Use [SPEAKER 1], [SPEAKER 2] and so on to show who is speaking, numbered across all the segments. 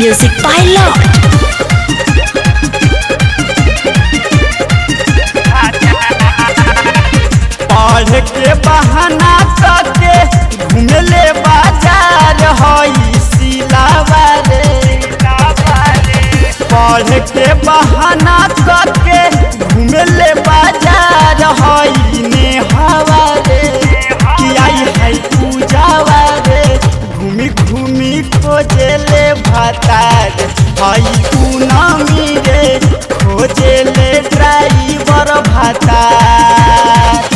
[SPEAKER 1] Music by Lord.
[SPEAKER 2] पढ़ के बहाना करके घूमले बाजार हई सिलावा रे। पढ़ के बहाना करके घूमले बाजार हई नेहावा रे। कि आई है पूजावा रे। घूमी घूमी खोजेले भातार हई पूनमी रे। खोजेले ड्राइवर भातार।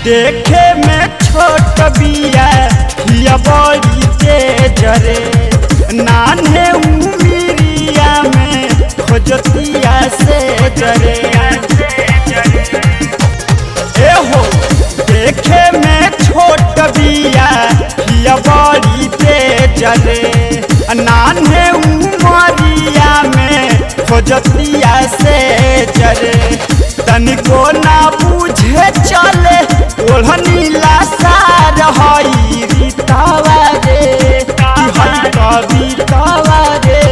[SPEAKER 2] देखे में छोट बिया हिया बड़ी तेज रे। नान्हे उमिरिया में खोजतिया से जरे। ए हो देखे में छोट बिया हिया बड़ी तेज रे। नान्हे उमरिया में खोजतिया से जरे। तनिको ना बुझे चले ओढ़नी लासार हई रीतावा रे। हई कवितावा रे।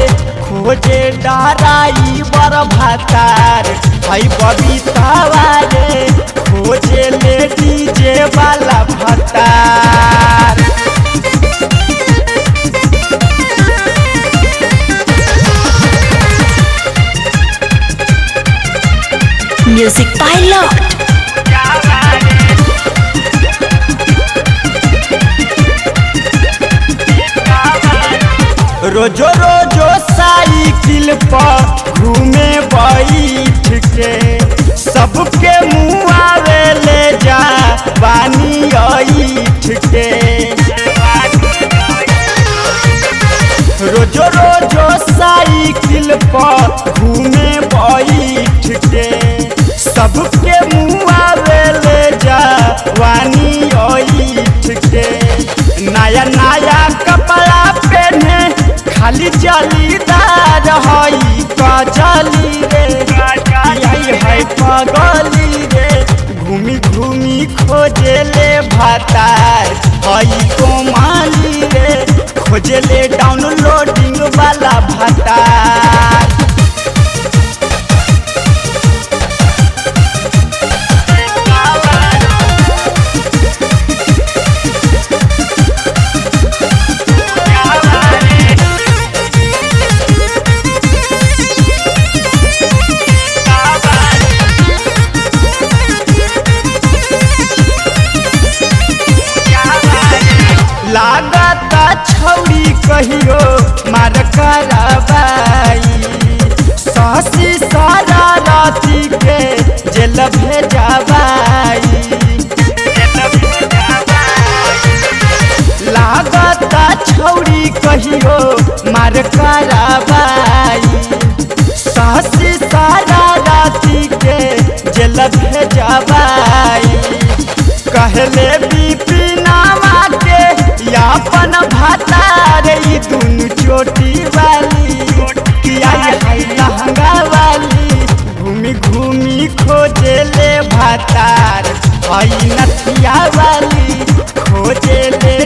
[SPEAKER 2] खोजे डराई बर भातार हई बबीतावा रे। खोजे ले डीजे वाला भातार।
[SPEAKER 1] Music by Lord.
[SPEAKER 2] रोजो रोजो साइकिल पर घूमे बैठ के सबके मुआवे ले जा बानी ऐठ के। रोजो रोजो साइकिल पर घूमे बैठ के सबके मुआवे ले जा बानी ऐठ के। नया नया कपड़ा पहने खाली जालीदार हई कजली रे। है पगली रे। घूमी घूमी खोजेले भातार हई कोमाली रे। खोजेले डाउनलोडिंग वाला भातार। लागता छौड़ी कहियो मार करबाई। सासी सारा राती के जेल भेजाबाई। लागता छौड़ी कहियो मार करबाई। सासी सारा राती के जेल भेजाबाई। कहले बिपिनावा के यापन भातार ई दुनु चोटी वाली। किया है लहंगा वाली। घूमी घूमी खोजेले भातार हई नथिया वाली। खोजेले